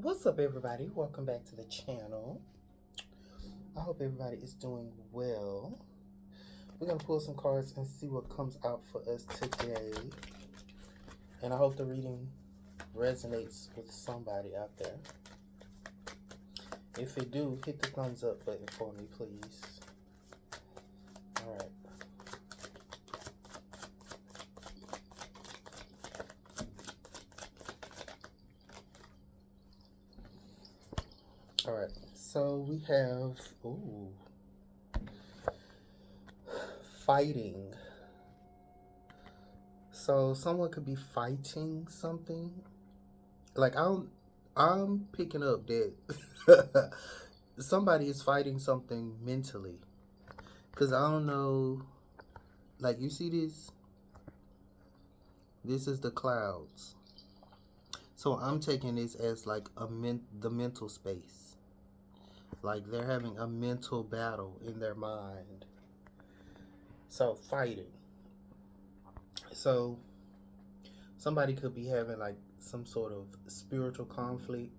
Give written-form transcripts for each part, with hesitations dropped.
What's up, everybody? Welcome back to the channel. I hope everybody is doing well. We're going to pull some cards and see what comes out for us today. And I hope the reading resonates with somebody out there. If it do, hit the thumbs up button for me, please. All right. All right. So we have, fighting. So someone could be fighting something. Like I'm picking up that somebody is fighting something mentally. Cause I don't know, like you see this. This is the clouds. So I'm taking this as like the mental space. Like they're having a mental battle in their mind. So fighting. So somebody could be having like some sort of spiritual conflict,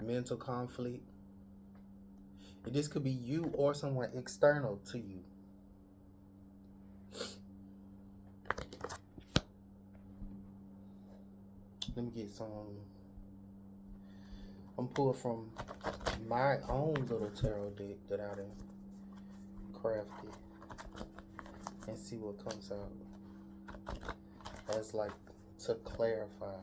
mental conflict. This could be you or someone external to you. Let me get some. I'm pulling from my own little tarot deck that I done crafted and see what comes out as like to clarify.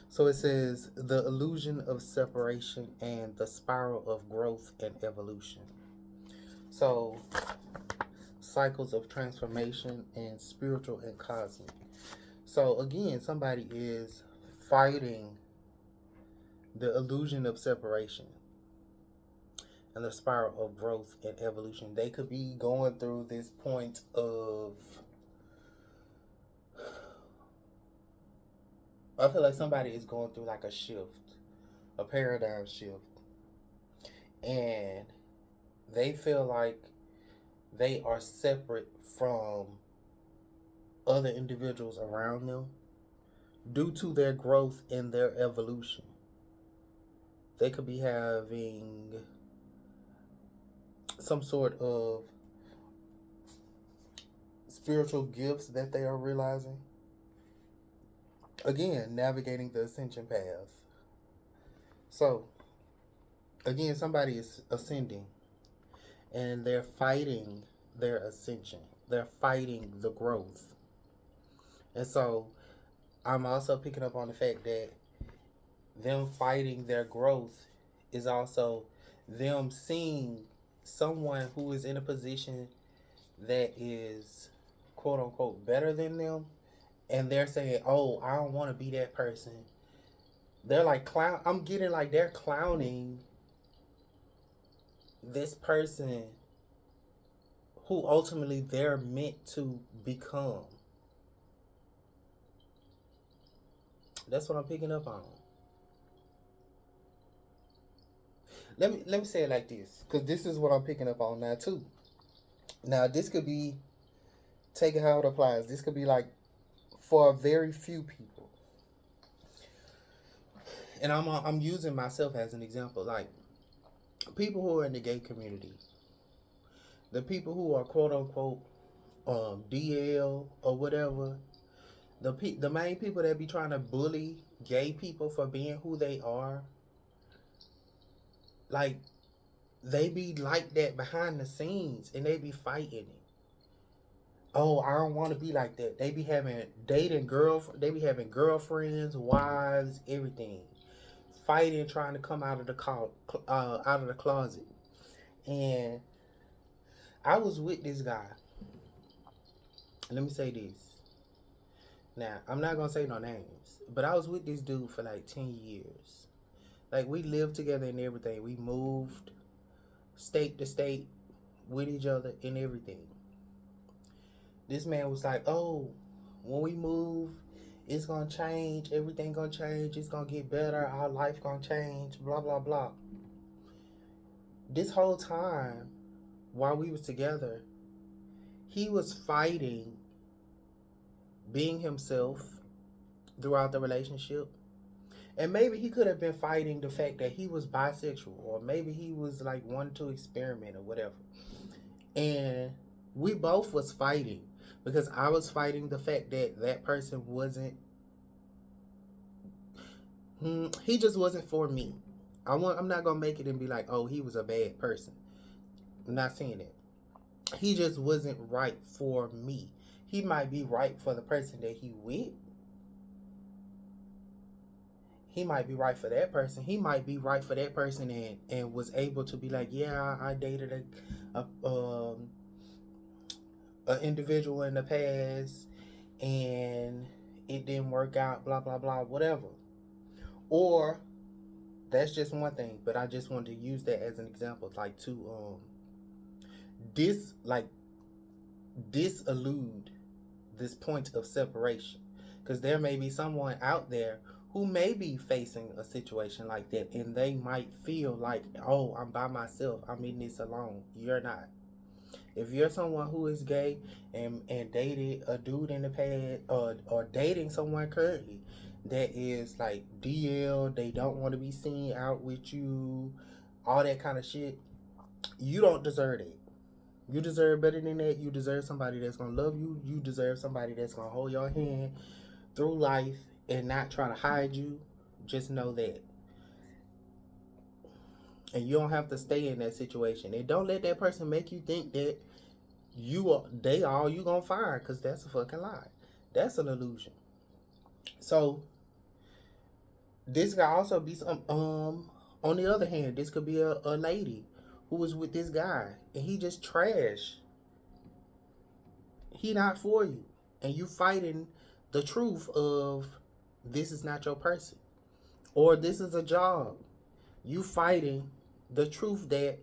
So it says the illusion of separation and the spiral of growth and evolution. So cycles of transformation and spiritual and cosmic. So again, somebody is fighting the illusion of separation and the spiral of growth and evolution. They could be going through this point of, I feel like somebody is going through like a shift, a paradigm shift, and they feel like they are separate from other individuals around them due to their growth and their evolution. They could be having some sort of spiritual gifts that they are realizing. Again, navigating the ascension path. So, again, somebody is ascending and they're fighting their ascension. They're fighting the growth. And so, I'm also picking up on the fact that them fighting their growth is also them seeing someone who is in a position that is quote unquote better than them, and they're saying, oh, I don't want to be that person. They're like I'm getting like they're clowning this person who ultimately they're meant to become. That's what I'm picking up on. Let me say it like this, because this is what I'm picking up on now too. Now this could be, take it how it applies. This could be like for a very few people, and I'm using myself as an example. Like people who are in the gay community, the people who are quote unquote DL or whatever, the main people that be trying to bully gay people for being who they are, like they be like that behind the scenes and they be fighting it. Oh, I don't want to be like that. They be having they be having girlfriends, wives, everything, fighting, trying to come out of out of the closet. And I was with this guy. Let me say this. Now, I'm not gonna say no names, but I was with this dude for like 10 years. Like we lived together and everything. We moved state to state with each other and everything. This man was like, "Oh, when we move, it's gonna change. Everything gonna change. It's gonna get better. Our life gonna change. Blah blah blah." This whole time, while we was together, he was fighting being himself throughout the relationship. And maybe he could have been fighting the fact that he was bisexual, or maybe he was like wanting to experiment or whatever. And we both was fighting because I was fighting the fact that that person wasn't, he just wasn't for me. I'm not gonna make it and be like, oh, he was a bad person. I'm not saying that. He just wasn't right for me. He might be right for the person that he with. He might be right for that person. He might be right for that person and was able to be like, yeah, I dated a individual in the past and it didn't work out, blah blah blah, whatever. Or that's just one thing, but I just wanted to use that as an example, like to disallude this point of separation, because there may be someone out there who may be facing a situation like that, and they might feel like, oh, I'm by myself, I'm in this alone. You're not. If you're someone who is gay and dated a dude in the past, or dating someone currently that is like DL, they don't want to be seen out with you, all that kind of shit, you don't deserve it. You deserve better than that. You deserve somebody that's going to love you. You deserve somebody that's going to hold your hand through life and not try to hide you. Just know that. And you don't have to stay in that situation. And don't let that person make you think that they all you gonna find, because that's a fucking lie. That's an illusion. So this could also be some on the other hand, this could be a lady who was with this guy and he just trash. He not for you. And you fighting the truth of this is not your person. Or this is a job. You fighting the truth that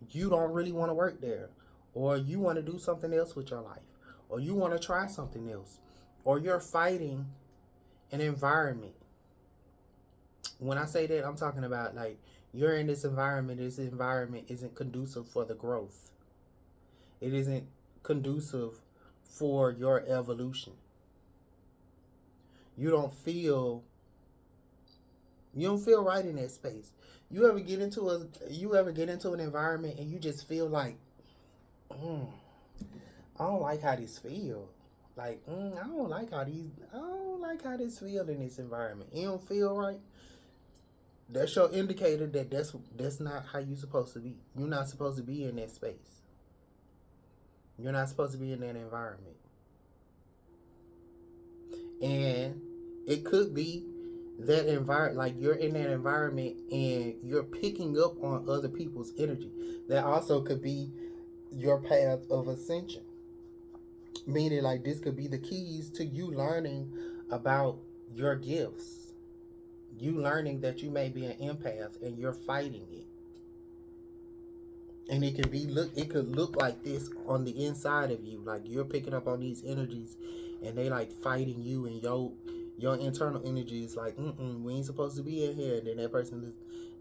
you don't really want to work there. Or you want to do something else with your life. Or you want to try something else. Or you're fighting an environment. When I say that, I'm talking about like you're in this environment isn't conducive for the growth. It isn't conducive for your evolution. You don't feel right in that space. You ever get into an environment and you just feel like, I don't like how this feel. Like, I don't like how this feel in this environment. You don't feel right. That's your indicator that that's not how you're supposed to be. You're not supposed to be in that space. You're not supposed to be in that environment. And it could be that environment, like you're in that environment and you're picking up on other people's energy. That also could be your path of ascension. Meaning, like, this could be the keys to you learning about your gifts. You learning that you may be an empath and you're fighting it. And it could look like this on the inside of you. Like you're picking up on these energies and they like fighting you, and your internal energy is like, we ain't supposed to be in here. And then that person,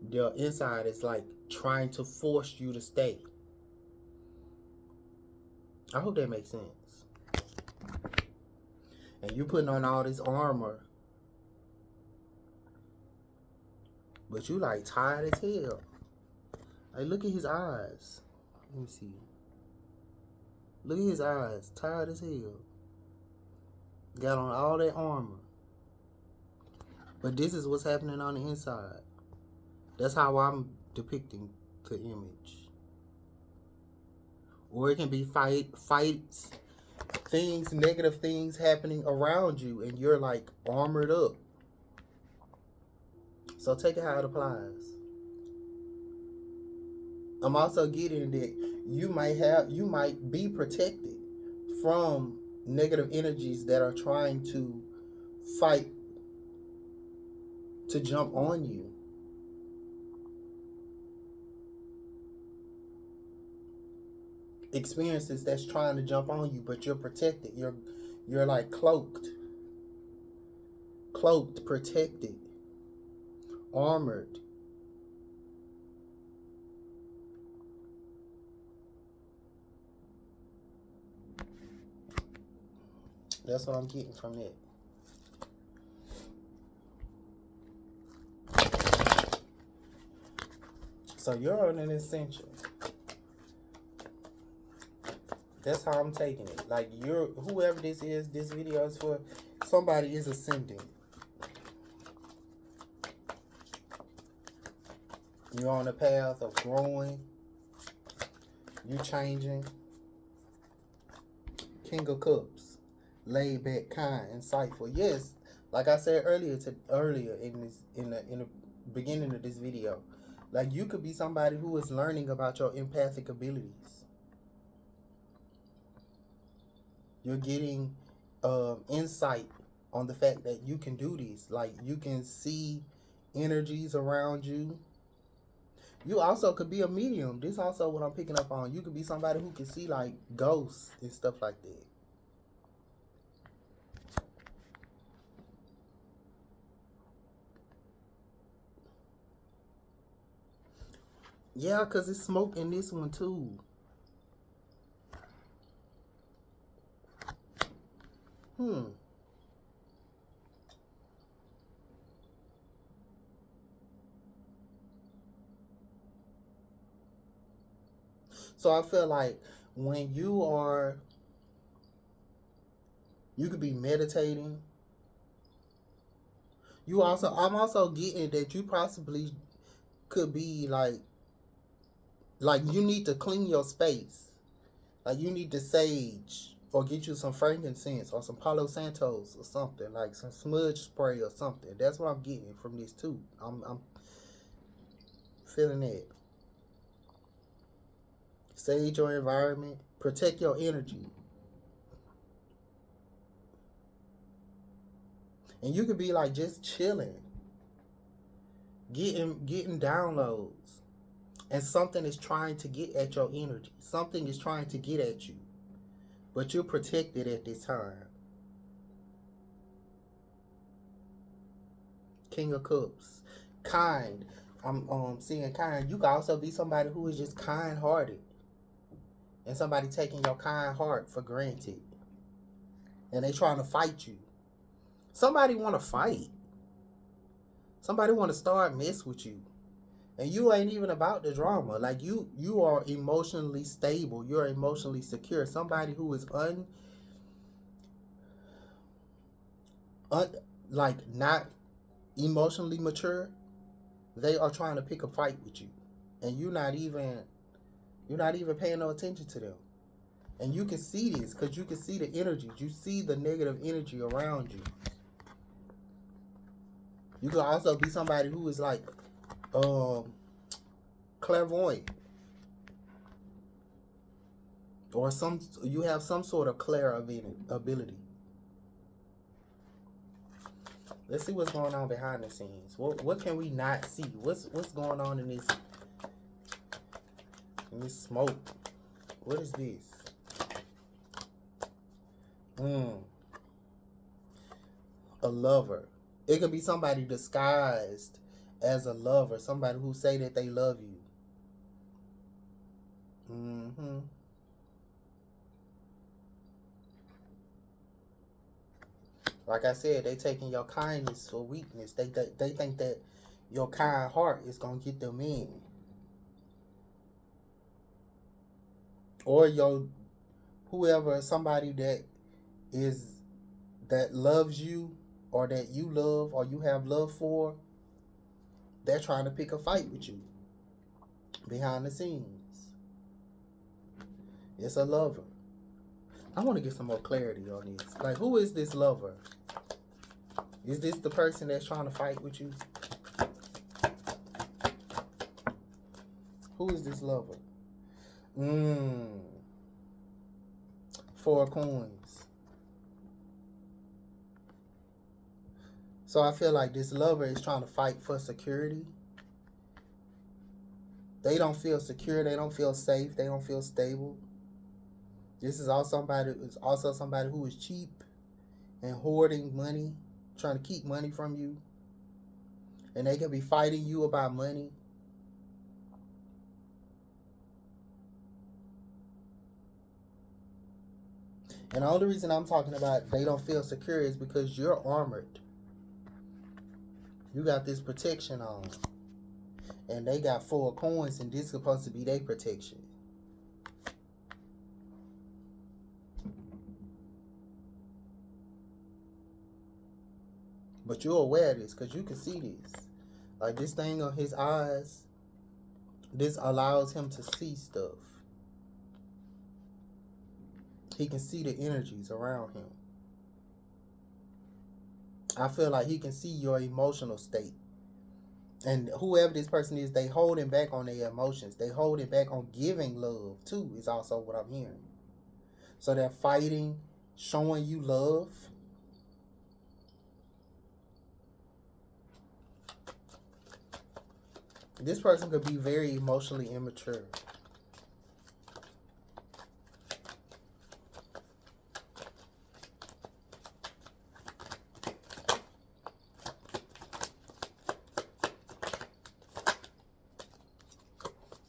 their inside is like trying to force you to stay. I hope that makes sense. And you putting on all this armor, but you like tired as hell. Like, look at his eyes. Let me see. Look at his eyes. Tired as hell. Got on all that armor. But this is what's happening on the inside. That's how I'm depicting the image. Or it can be fights, things, negative things happening around you, and you're like armored up. So take it how it applies. I'm also getting that you might be protected from negative energies that are trying to fight to jump on you. Experiences that's trying to jump on you, but you're protected. You're like cloaked, protected, armored. That's what I'm getting from that. So you're on an ascension. That's how I'm taking it. Like, you're, whoever this video is for, somebody is ascending. You're on a path of growing. You're changing. King of Cups. Laid back, kind, insightful. Yes, like I said earlier in the beginning of this video, like, you could be somebody who is learning about your empathic abilities. You're getting insight on the fact that you can do this. Like, you can see energies around you. You also could be a medium. This also what I'm picking up on. You could be somebody who can see like ghosts and stuff like that. Yeah, because it's smoke in this one too. So I feel like when you could be meditating. I'm also getting that you possibly could be like you need to clean your space. Like, you need to sage or get you some frankincense or some Palo Santos or something, like some smudge spray or something. That's what I'm getting from this too. I'm feeling that. Sage your environment. Protect your energy. And you could be like just chilling. Getting downloads. And something is trying to get at your energy. Something is trying to get at you. But you're protected at this time. King of Cups. Kind. I'm seeing kind. You could also be somebody who is just kind-hearted. And somebody taking your kind heart for granted. And they trying to fight you. Somebody want to fight. Somebody want to start mess with you. And you ain't even about the drama. Like, you are emotionally stable. You're emotionally secure. Somebody who is like not emotionally mature, they are trying to pick a fight with you. And you're not even paying no attention to them. And you can see this because you can see the energies. You see the negative energy around you. You could also be somebody who is like clairvoyant. Or you have some sort of clairvoyant ability. Let's see what's going on behind the scenes. What can we not see? What's going on in this smoke? What is this? A lover. It could be somebody disguised as a lover. Somebody who say that they love you. Like I said, they taking your kindness for weakness. They think that your kind heart is gonna get them in. Or whoever, somebody that loves you, or that you love, or you have love for, they're trying to pick a fight with you behind the scenes. It's a lover. I want to get some more clarity on this. Like, who is this lover? Is this the person that's trying to fight with you? Who is this lover? 4 coins. So I feel like this lover is trying to fight for security. They don't feel secure. They don't feel safe. They don't feel stable. This is also somebody who is cheap and hoarding money, trying to keep money from you. And they can be fighting you about money. And the only reason I'm talking about they don't feel secure is because you're armored. You got this protection on. And they got 4 coins, and this is supposed to be their protection. But you're aware of this because you can see this. Like this thing on his eyes, this allows him to see stuff. He can see the energies around him. I feel like he can see your emotional state. And whoever this person is, they holding back on their emotions. They holding back on giving love too, is also what I'm hearing. So they're fighting, showing you love. This person could be very emotionally immature.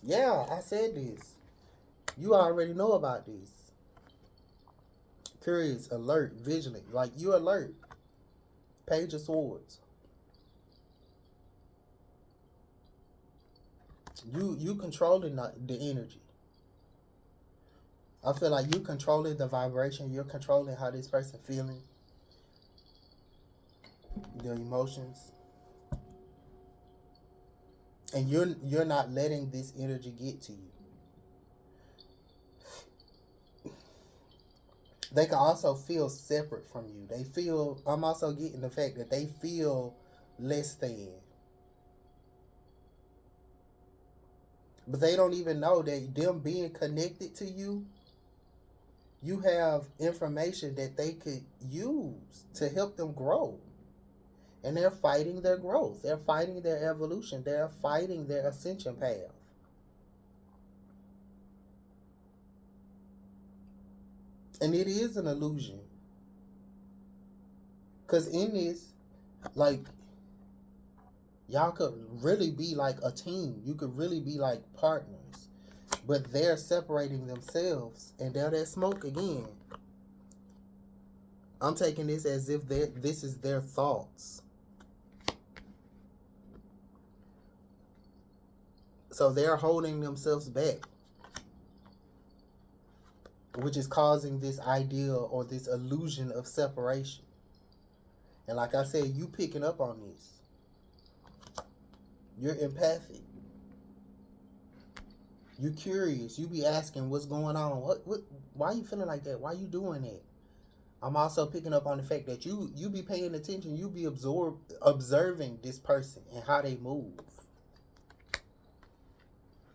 Yeah, I said this. You already know about this. Curious, alert, vigilant. Like you alert. Page of Swords. You controlling the energy. I feel like you controlling the vibration. You're controlling how this person feeling, their emotions, and you're not letting this energy get to you. They can also feel separate from you. They feel. I'm also getting the fact that they feel less than. But they don't even know that them being connected to you, you have information that they could use to help them grow. And they're fighting their growth. They're fighting their evolution. They're fighting their ascension path. And it is an illusion. Because in this, like, y'all could really be like a team. You could really be like partners. But they're separating themselves. And there that smoke again. I'm taking this as if this is their thoughts. So they're holding themselves back, which is causing this idea or this illusion of separation. And like I said, you picking up on this. You're empathic. You're curious. You be asking what's going on. What? Why are you feeling like that? Why are you doing that? I'm also picking up on the fact that you be paying attention. You be observing this person and how they move.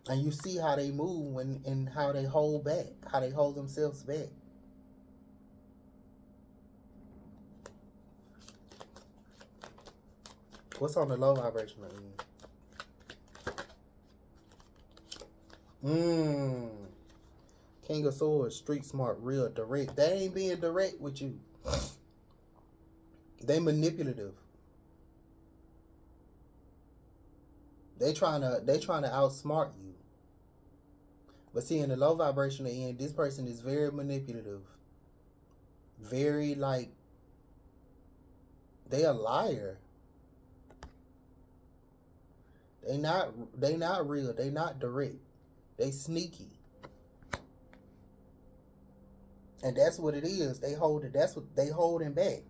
And you see how they move and how they hold back, how they hold themselves back. What's on the low vibrational end? King of Swords, street smart, real direct. They ain't being direct with you. They manipulative. They trying to outsmart you. But see, in the low vibrational end, this person is very manipulative. Very like they a liar. They not real. They not direct. They sneaky. And that's what it is. They hold it. That's what they holding back.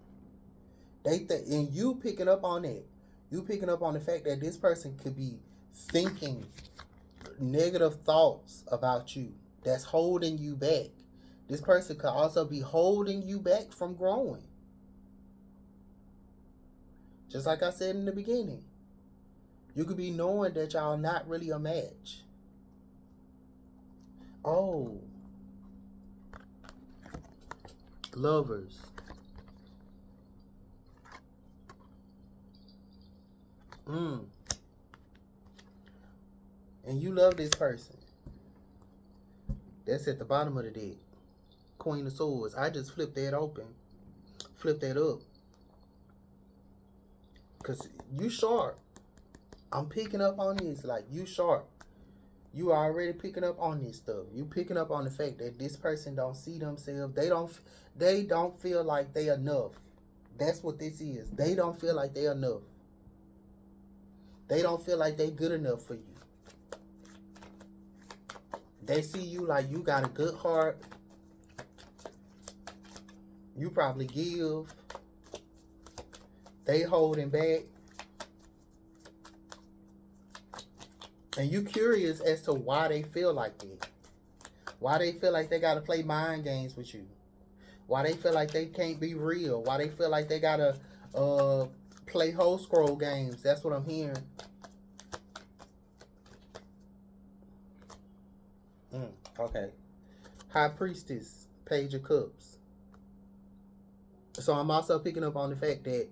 And you picking up on it. You picking up on the fact that this person could be thinking negative thoughts about you. That's holding you back. This person could also be holding you back from growing. Just like I said in the beginning. You could be knowing that y'all not really a match. Oh. Lovers. And you love this person. That's at the bottom of the deck. Queen of Swords. I just flipped that open. Flip that up. Because you sharp. I'm picking up on this. Like, you sharp. You are already picking up on this stuff. You picking up on the fact that this person don't see themselves. They don't feel like they enough. That's what this is. They don't feel like they enough. They don't feel like they good enough for you. They see you like you got a good heart. You probably give. They holding back. And you curious as to why they feel like that. Why they feel like they got to play mind games with you. Why they feel like they can't be real. Why they feel like they got to play whole scroll games. That's what I'm hearing. Okay. High Priestess, Page of Cups. So I'm also picking up on the fact that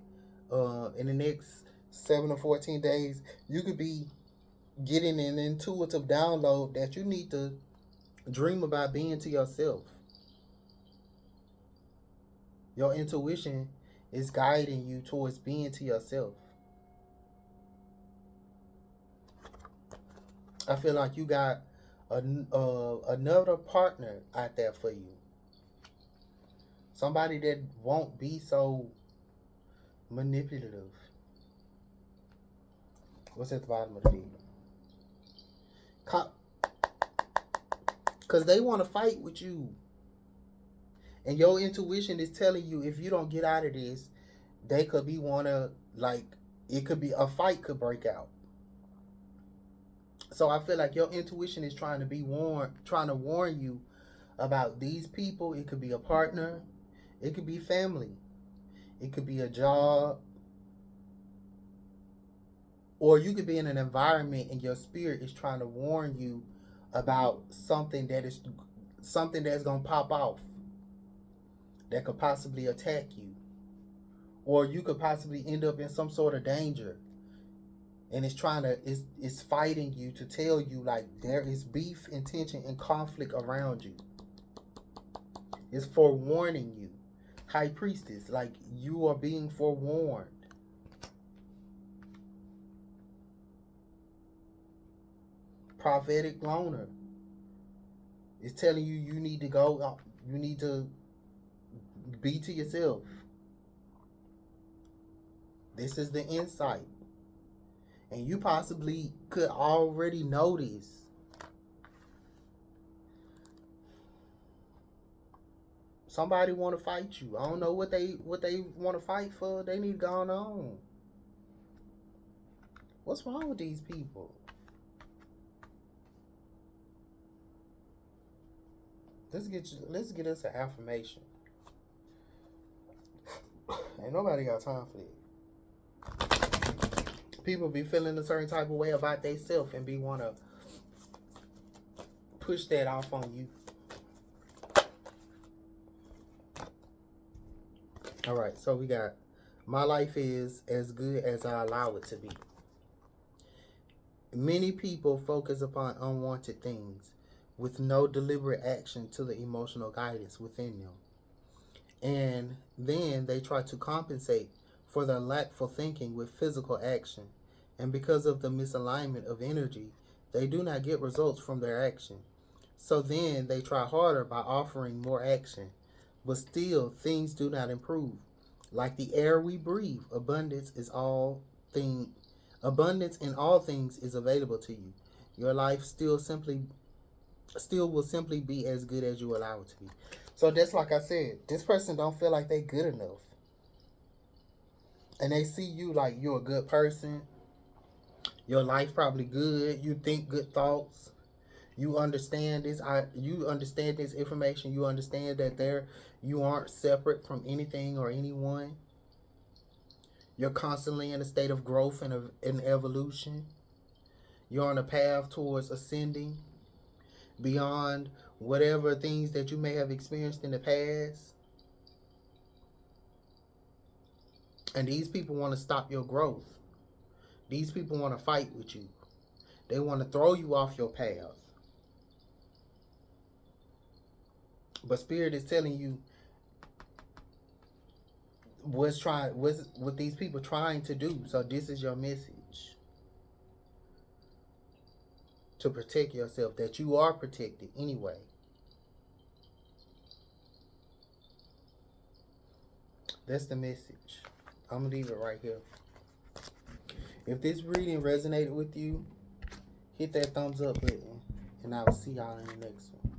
in the next 7 or 14 days, you could be getting an intuitive download that you need to dream about being to yourself. Your intuition is guiding you towards being to yourself. I feel like you got another partner out there for you. Somebody that won't be so manipulative. What's at the bottom of the deal? Because they want to fight with you. And your intuition is telling you if you don't get out of this, they could be it could be a fight could break out. So I feel like your intuition is trying to warn you about these people. It could be a partner. It could be family. It could be a job. Or you could be in an environment and your spirit is trying to warn you about something that's going to pop off. That could possibly attack you. Or you could possibly end up in some sort of danger. And it's fighting you to tell you like there is beef, intention, and conflict around you. It's forewarning you. High Priestess, like you are being forewarned. Prophetic Loner is telling you you need to go, you need to be to yourself. This is the insight. And you possibly could already know this. Somebody want to fight you. I don't know what they want to fight for. They need going on. What's wrong with these people? Let's get us an affirmation. Ain't nobody got time for that. People be feeling a certain type of way about themselves and be want to push that off on you. All right, so we got my life is as good as I allow it to be. Many people focus upon unwanted things with no deliberate action to the emotional guidance within them. And then they try to compensate for their lackful thinking with physical action. And because of the misalignment of energy, they do not get results from their action. So then they try harder by offering more action. But still, things do not improve. Like the air we breathe, abundance in all things is available to you. Your life still will simply be as good as you allow it to be. So that's like I said, this person don't feel like they good enough. And they see you like you're a good person. Your life probably good. You think good thoughts. You understand this. You understand this information. You understand that you aren't separate from anything or anyone. You're constantly in a state of growth and evolution. You're on a path towards ascending beyond whatever things that you may have experienced in the past. And these people want to stop your growth. These people want to fight with you. They want to throw you off your path. But Spirit is telling you what these people trying to do. So this is your message. to protect yourself, that you are protected anyway. That's the message. I'm going to leave it right here. If this reading resonated with you, hit that thumbs up button, and I will see y'all in the next one.